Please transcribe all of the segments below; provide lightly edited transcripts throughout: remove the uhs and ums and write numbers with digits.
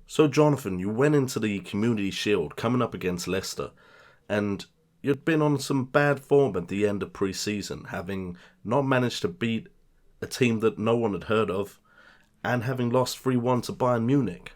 So Jonathan, you went into the Community Shield coming up against Leicester, and you'd been on some bad form at the end of pre-season, having not managed to beat a team that no one had heard of, and having lost 3-1 to Bayern Munich.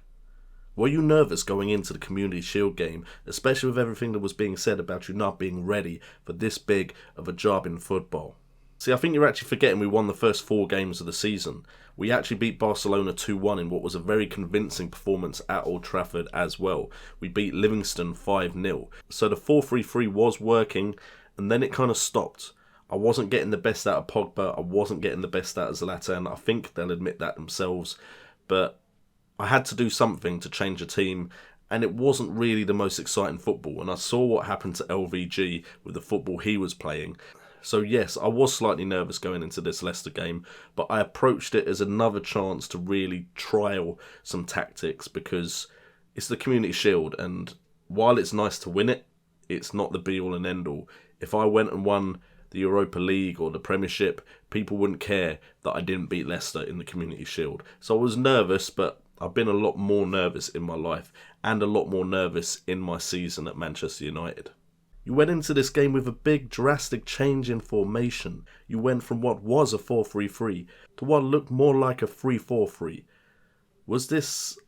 Were you nervous going into the Community Shield game, especially with everything that was being said about you not being ready for this big of a job in football? See, I think you're actually forgetting we won the first 4 games of the season. We actually beat Barcelona 2-1 in what was a very convincing performance at Old Trafford as well. We beat Livingston 5-0. So the 4-3-3 was working, and then it kind of stopped. I wasn't getting the best out of Pogba, I wasn't getting the best out of Zlatan. I think they'll admit that themselves. But I had to do something to change the team, and it wasn't really the most exciting football. And I saw what happened to LVG with the football he was playing. So yes, I was slightly nervous going into this Leicester game, but I approached it as another chance to really trial some tactics, because it's the Community Shield, and while it's nice to win it, it's not the be-all and end-all. If I went and won the Europa League or the Premiership, people wouldn't care that I didn't beat Leicester in the Community Shield. So I was nervous, but I've been a lot more nervous in my life, and a lot more nervous in my season at Manchester United. You went into this game with a big drastic change in formation. You went from what was a 4-3-3 to what looked more like a 3-4-3. Was this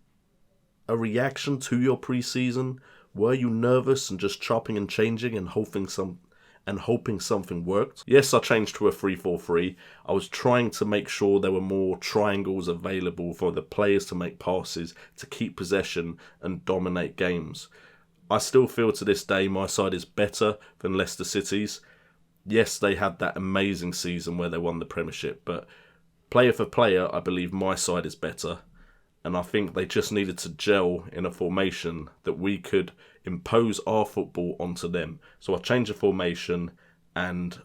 a reaction to your pre-season? Were you nervous and just chopping and changing and hoping something worked? Yes, I changed to a 3-4-3. I was trying to make sure there were more triangles available for the players to make passes, to keep possession and dominate games. I still feel to this day my side is better than Leicester City's. Yes, they had that amazing season where they won the Premiership, but player for player, I believe my side is better. And I think they just needed to gel in a formation that we could impose our football onto them. So I changed the formation, and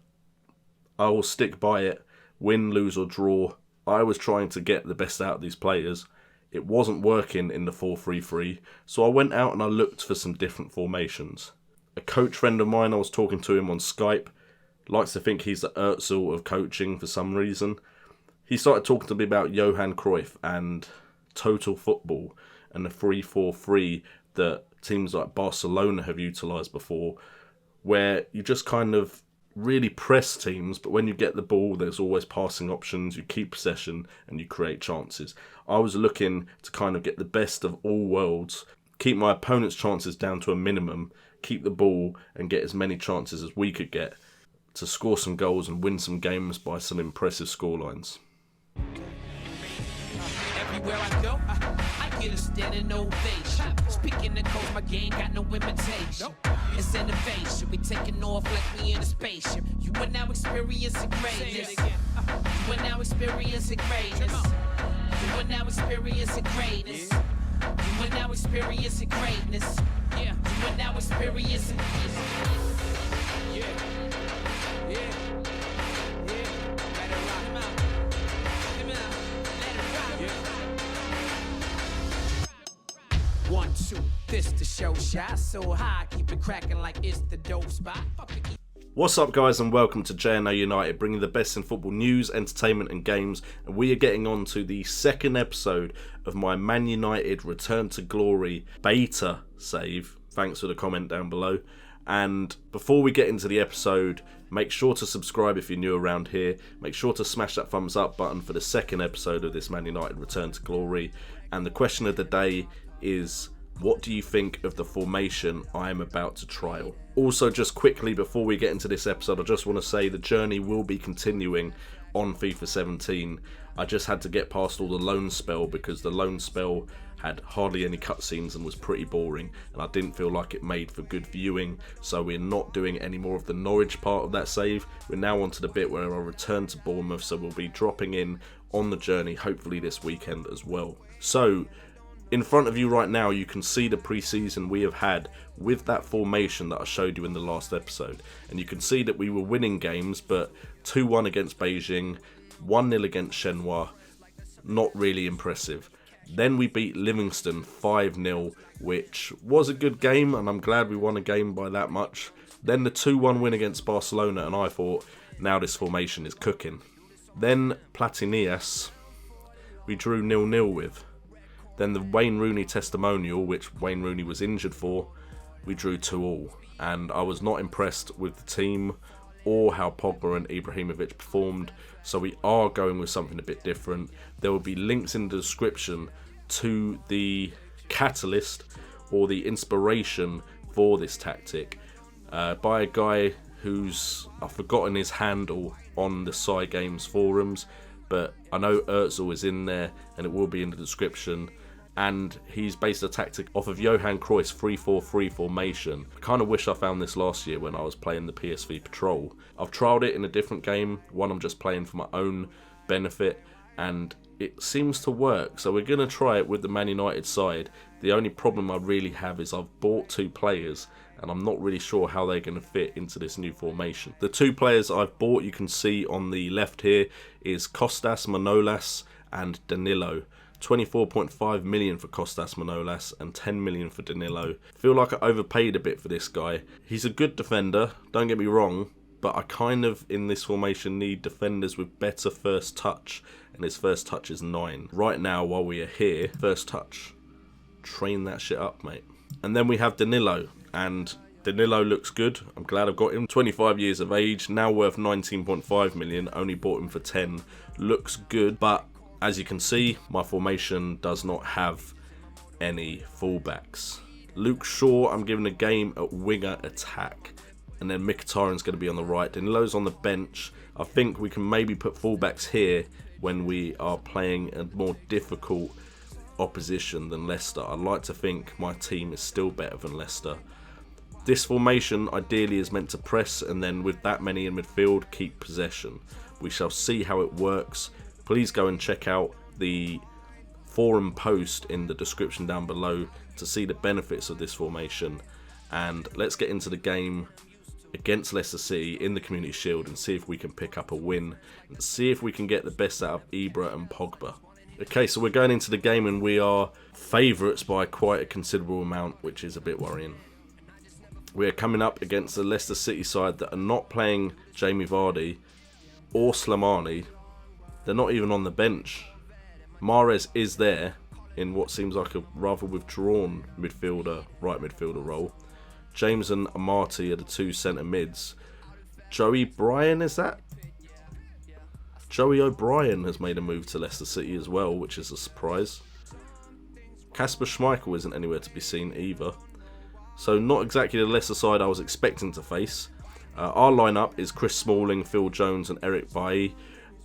I will stick by it. Win, lose or draw, I was trying to get the best out of these players. It wasn't working in the 4-3-3, so I went out and I looked for some different formations. A coach friend of mine, I was talking to him on Skype, likes to think he's the Özil of coaching for some reason. He started talking to me about Johan Cruyff and total football and the 3-4-3 that teams like Barcelona have utilised before, where you just kind of really press teams, but when you get the ball, there's always passing options, you keep possession and you create chances. I was looking to kind of get the best of all worlds, keep my opponent's chances down to a minimum, keep the ball and get as many chances as we could get to score some goals and win some games by some impressive scorelines. Everywhere I go, I get a standing ovation. Speaking the code, my game got no imitation. It's innovation, we taking off like we in a spaceship. You are now experiencing greatness. You are now experiencing greatness. You are now experiencing greatness. You are now experiencing greatness. Yeah, you are now experiencing greatness. Yeah, yeah, yeah. Let it rock. Come out. Come out. Let it rock. Yeah. 1, 2, this the show shot so high, keep it cracking like it's the dope spot. What's up guys, and welcome to JNO United, bringing the best in football news, entertainment and games, and we are getting on to the second episode of my Man United Return to Glory beta save. Thanks for the comment down below. And before we get into the episode, make sure to subscribe if you're new around here. Make sure to smash that thumbs up button for the second episode of this Man United Return to Glory. And the question of the day is, what do you think of the formation I am about to trial? Also, just quickly before we get into this episode, I just want to say the journey will be continuing on FIFA 17. I just had to get past all the loan spell because the loan spell had hardly any cutscenes and was pretty boring, and I didn't feel like it made for good viewing, so we're not doing any more of the Norwich part of that save. We're now on to the bit where I return to Bournemouth, so we'll be dropping in on the journey hopefully this weekend as well. So in front of you right now, you can see the pre-season we have had with that formation that I showed you in the last episode. And you can see that we were winning games, but 2-1 against Beijing, 1-0 against Shenhua, not really impressive. Then we beat Livingston 5-0, which was a good game, and I'm glad we won a game by that much. Then the 2-1 win against Barcelona, and I thought, now this formation is cooking. Then Platinias, we drew 0-0 with. Then the Wayne Rooney testimonial, which Wayne Rooney was injured for, we drew 2-2. And I was not impressed with the team or how Pogba and Ibrahimovic performed. So we are going with something a bit different. There will be links in the description to the catalyst or the inspiration for this tactic by a guy who's, I've forgotten his handle on the Sci Games forums, but I know Ertzl is in there and it will be in the description. And he's based a tactic off of Johan Cruyff's 3-4-3 formation. I kind of wish I found this last year when I was playing the PSV Patrol. I've trialled it in a different game, one I'm just playing for my own benefit, and it seems to work. So we're going to try it with the Man United side. The only problem I really have is I've bought 2 players and I'm not really sure how they're going to fit into this new formation. The 2 players I've bought, you can see on the left here, is Kostas Manolas and Danilo. 24.5 million for Kostas Manolas and 10 million for Danilo. Feel like I overpaid a bit for this guy. He's a good defender, don't get me wrong, but I kind of, in this formation, need defenders with better first touch, and his first touch is 9. Right now, while we are here, first touch. Train that shit up, mate. And then we have Danilo, and Danilo looks good. I'm glad I've got him. 25 years of age, now worth 19.5 million, only bought him for 10. Looks good, but as you can see, my formation does not have any fullbacks. Luke Shaw, I'm giving a game at winger attack. And then Mkhitaryan's going to be on the right. Danilo's on the bench. I think we can maybe put fullbacks here when we are playing a more difficult opposition than Leicester. I'd like to think my team is still better than Leicester. This formation ideally is meant to press and then with that many in midfield, keep possession. We shall see how it works. Please go and check out the forum post in the description down below to see the benefits of this formation. And let's get into the game against Leicester City in the Community Shield and see if we can pick up a win and see if we can get the best out of Ibra and Pogba. Okay, so we're going into the game and we are favourites by quite a considerable amount, which is a bit worrying. We're coming up against the Leicester City side that are not playing Jamie Vardy or Slimani. They're not even on the bench. Mahrez is there in what seems like a rather withdrawn midfielder, right midfielder role. James and Amati are the 2 centre mids. Joey Bryan, is that? Joey O'Brien has made a move to Leicester City as well, which is a surprise. Kasper Schmeichel isn't anywhere to be seen either. So not exactly the Leicester side I was expecting to face. Our lineup is Chris Smalling, Phil Jones and Eric Bailly.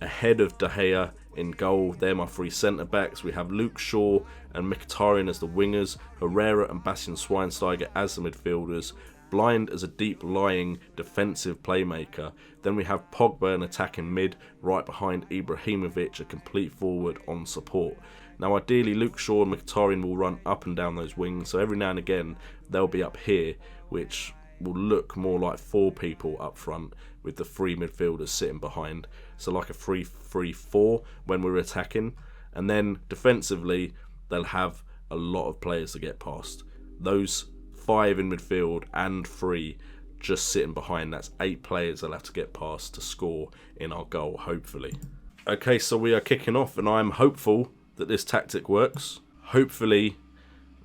Ahead of De Gea in goal. They're my 3 centre-backs. We have Luke Shaw and Mkhitaryan as the wingers, Herrera and Bastian Schweinsteiger as the midfielders, Blind as a deep-lying defensive playmaker. Then we have Pogba an attacking mid, right behind Ibrahimovic, a complete forward on support. Now ideally Luke Shaw and Mkhitaryan will run up and down those wings, so every now and again they'll be up here, which will look more like 4 people up front with the 3 midfielders sitting behind. So like a 3-3-4 when we're attacking. And then defensively, they'll have a lot of players to get past. Those 5 in midfield and 3 just sitting behind. That's 8 players they'll have to get past to score in our goal, hopefully. Okay, so we are kicking off and I'm hopeful that this tactic works. Hopefully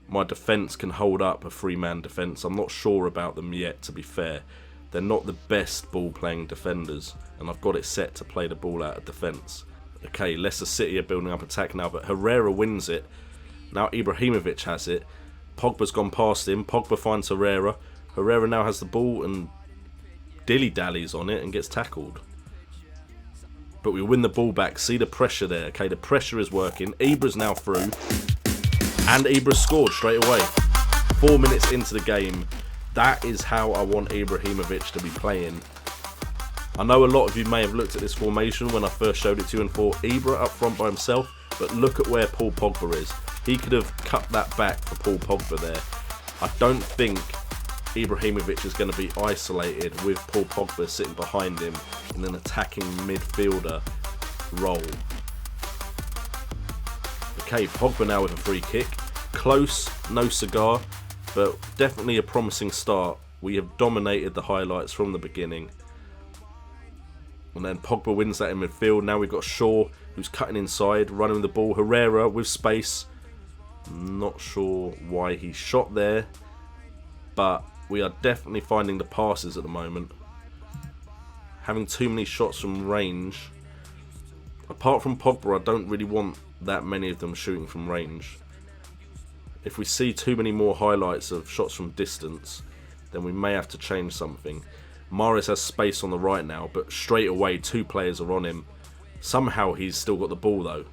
my defence can hold up a 3-man defence. I'm not sure about them yet, to be fair. They're not the best ball-playing defenders, and I've got it set to play the ball out of defence. Okay, Leicester City are building up attack now, but Herrera wins it. Now Ibrahimovic has it. Pogba's gone past him. Pogba finds Herrera. Herrera now has the ball and dilly-dallies on it and gets tackled. But we win the ball back. See the pressure there. Okay, the pressure is working. Ibra's now through. And Ibra scored straight away. 4 minutes into the game. That is how I want Ibrahimovic to be playing. I know a lot of you may have looked at this formation when I first showed it to you and thought Ibra up front by himself, but look at where Paul Pogba is. He could have cut that back for Paul Pogba there. I don't think Ibrahimovic is going to be isolated with Paul Pogba sitting behind him in an attacking midfielder role. Okay, Pogba now with a free kick. Close, no cigar, but definitely a promising start. We have dominated the highlights from the beginning. And then Pogba wins that in midfield. Now we've got Shaw, who's cutting inside, running the ball. Herrera with space. Not sure why he shot there, but we are definitely finding the passes at the moment. Having too many shots from range. Apart from Pogba, I don't really want that many of them shooting from range. If we see too many more highlights of shots from distance, then we may have to change something. Mahrez has space on the right now, but straight away 2 players are on him. Somehow he's still got the ball though.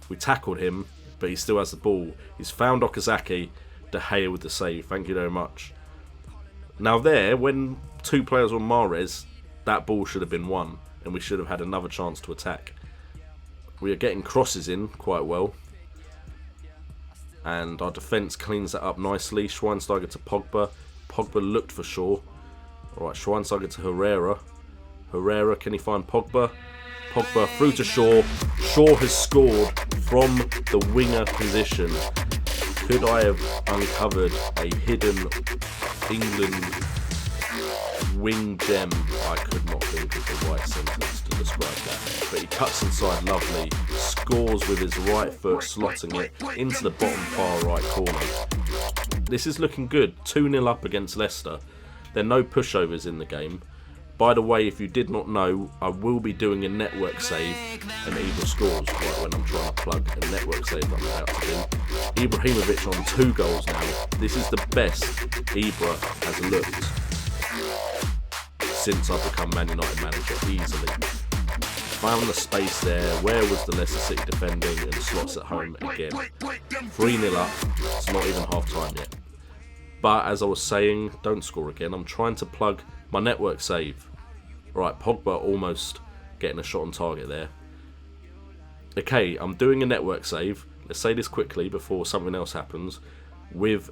We tackled him, but he still has the ball. He's found Okazaki. De Gea with the save. Thank you very much. Now there, when 2 players on Mahrez, that ball should have been won, and we should have had another chance to attack. We are getting crosses in quite well, and our defence cleans that up nicely. Schweinsteiger to Pogba. Pogba looked for Shaw. Alright, Schweinsteiger to Herrera. Herrera, can he find Pogba? Pogba through to Shaw. Shaw has scored from the winger position. Could I have uncovered a hidden England wing gem? I could not think of the right sentence to describe that. But he cuts inside lovely, scores with his right foot, slotting it into the bottom far right corner. This is looking good. 2-0 up against Leicester. There are no pushovers in the game. By the way, if you did not know, I will be doing a network save and Ibra scores right when I'm trying to plug a network save that I'm about to do. Ibrahimovic on 2 goals now. This is the best Ibra has looked since I've become Man United manager, easily. Found the space there. Where was the Leicester City defending? And slots at home again. 3-0 up. It's not even half time yet. But as I was saying, don't score again. I'm trying to plug my network save. Right, Pogba almost getting a shot on target there. Okay, I'm doing a network save. Let's say this quickly before something else happens. With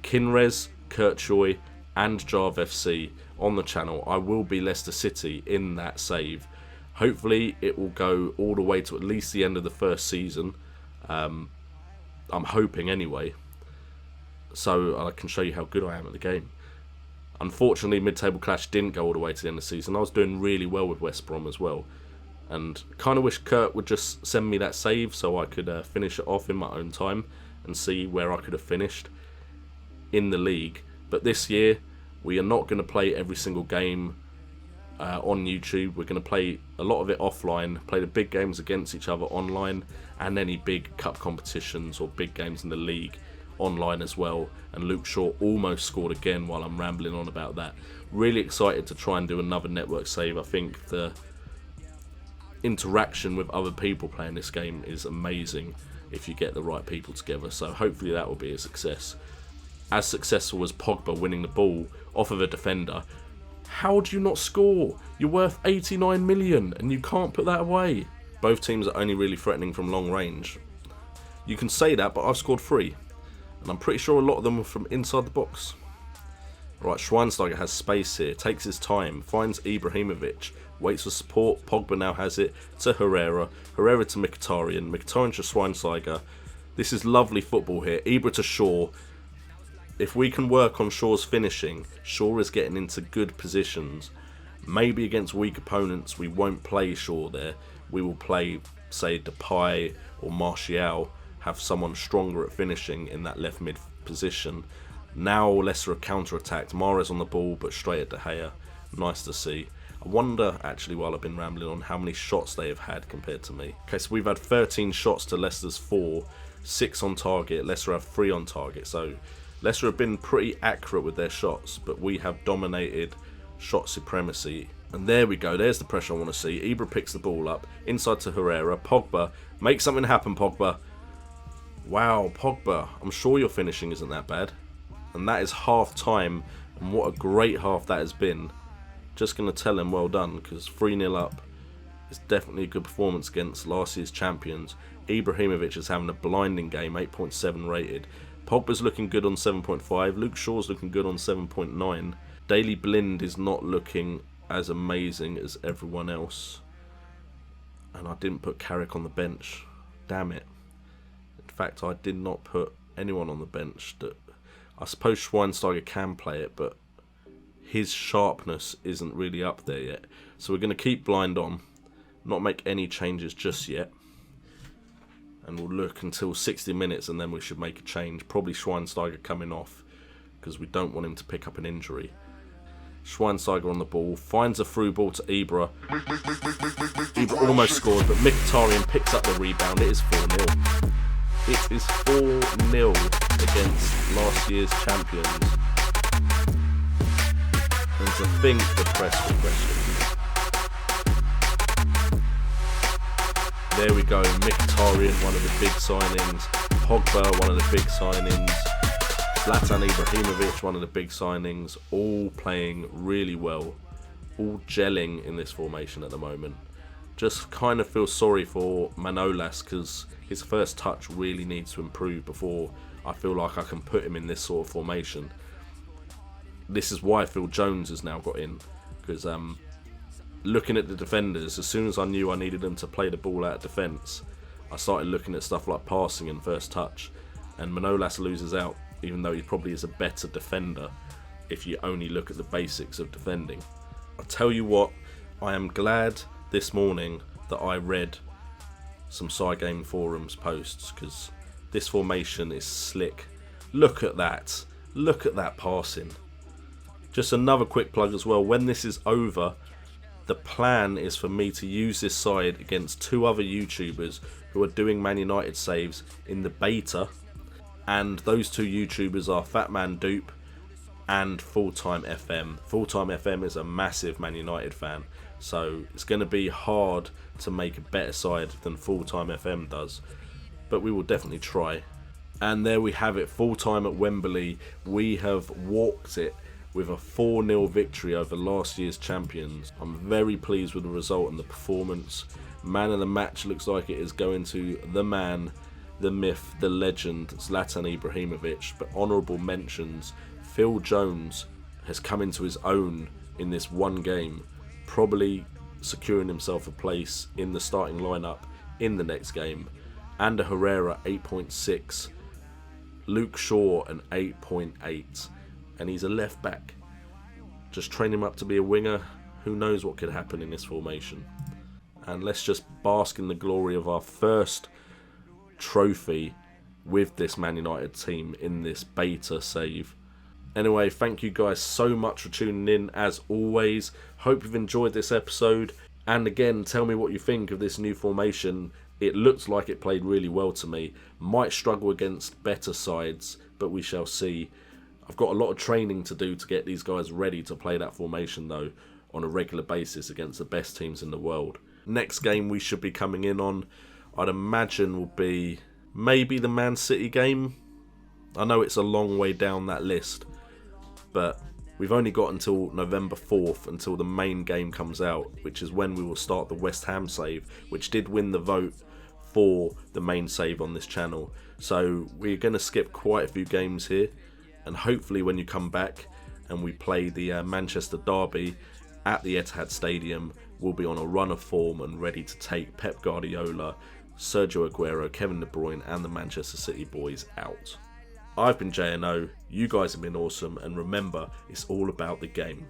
Kinrez, Kurtjoy and Jarv FC on the channel, I will be Leicester City in that save. Hopefully it will go all the way to at least the end of the first season. I'm hoping anyway. So I can show you how good I am at the game. Unfortunately, mid-table clash didn't go all the way to the end of the season. I was doing really well with West Brom as well. And kind of wish Kurt would just send me that save so I could finish it off in my own time and see where I could have finished in the league. But this year, we are not going to play every single game on YouTube. We're going to play a lot of it offline, play the big games against each other online, and any big cup competitions or big games in the league online as well. And Luke Shaw almost scored again while I'm rambling on about that. Really excited to try and do another network save. I think the interaction with other people playing this game is amazing if you get the right people together. So hopefully that will be a success. As successful as Pogba winning the ball off of a defender. How do you not score? You're worth 89 million and you can't put that away. Both teams are only really threatening from long range. You can say that, but I've scored 3. And I'm pretty sure a lot of them were from inside the box. Right, Schweinsteiger has space here, takes his time, finds Ibrahimovic, waits for support. Pogba now has it to Herrera. Herrera to Mkhitaryan. Mkhitaryan to Schweinsteiger. This is lovely football here. Ibra to Shaw. If we can work on Shaw's finishing, Shaw is getting into good positions. Maybe against weak opponents we won't play Shaw there. We will play, say, Depay or Martial, have someone stronger at finishing in that left mid position. Now Leicester have counter-attacked. Mahrez on the ball, but straight at De Gea. Nice to see. I wonder, actually, while I've been rambling on, how many shots they have had compared to me. Okay, so we've had 13 shots to Leicester's 4. 6 on target. Leicester have 3 on target. So Leicester have been pretty accurate with their shots, but we have dominated shot supremacy. And there we go. There's the pressure I want to see. Ibra picks the ball up. Inside to Herrera. Pogba. Make something happen, Pogba. Wow, Pogba. I'm sure your finishing isn't that bad. And that is half time. And what a great half that has been. Just going to tell him well done, because 3-0 up is definitely a good performance against last year's champions. Ibrahimovic is having a blinding game, 8.7 rated. Pogba's looking good on 7.5. Luke Shaw's looking good on 7.9. Daley Blind is not looking as amazing as everyone else. And I didn't put Carrick on the bench. Damn it. In fact, I did not put anyone on the bench. That I suppose Schweinsteiger can play it, but his sharpness isn't really up there yet. So we're going to keep Blind on, not make any changes just yet. And we'll look until 60 minutes and then we should make a change. Probably Schweinsteiger coming off because we don't want him to pick up an injury. Schweinsteiger on the ball, finds a through ball to Ibra. Ibra almost scored, but Mkhitaryan picks up the rebound. It is 4-0. It is 4-0 against last year's champions. There's a thing the press will question. There we go, Mkhitaryan, one of the big signings. Pogba, one of the big signings. Zlatan Ibrahimovic, one of the big signings. All playing really well. All gelling in this formation at the moment. Just kind of feel sorry for Manolas because his first touch really needs to improve before I feel like I can put him in this sort of formation. This is why Phil Jones has now got in, because looking at the defenders, as soon as I knew I needed them to play the ball out of defence, I started looking at stuff like passing and first touch, and Manolas loses out, even though he probably is a better defender if you only look at the basics of defending. I'll tell you what, I am glad this morning that I read some side game forums posts, because this formation is slick. Look at that passing. Just another quick plug as well, when this is over, the plan is for me to use this side against 2 other YouTubers who are doing Man United saves in the beta, and those 2 YouTubers are Fatman Dupe and Fulltime FM. Fulltime FM is a massive Man United fan, so it's going to be hard to make a better side than Fulltime FM does, but we will definitely try. And there we have it, Fulltime at Wembley. We have walked it with a 4-0 victory over last year's champions. I'm very pleased with the result and the performance. Man of the match looks like it is going to the man, the myth, the legend, Zlatan Ibrahimovic. But honourable mentions, Phil Jones has come into his own in this one game, probably securing himself a place in the starting lineup in the next game. Ander Herrera 8.6, Luke Shaw an 8.8. And he's a left back. Just train him up to be a winger. Who knows what could happen in this formation. And let's just bask in the glory of our first trophy with this Man United team in this beta save. Anyway, thank you guys so much for tuning in as always. Hope you've enjoyed this episode. And again, tell me what you think of this new formation. It looks like it played really well to me. Might struggle against better sides, but we shall see. I've got a lot of training to do to get these guys ready to play that formation though on a regular basis against the best teams in the world. Next game we should be coming in on, I'd imagine, will be maybe the Man City game. I know it's a long way down that list, but we've only got until November 4th until the main game comes out, which is when we will start the West Ham save, which did win the vote for the main save on this channel. So we're going to skip quite a few games here. And hopefully when you come back and we play the Manchester derby at the Etihad Stadium, we'll be on a run of form and ready to take Pep Guardiola, Sergio Aguero, Kevin De Bruyne and the Manchester City boys out. I've been JNO, you guys have been awesome, and remember, it's all about the game.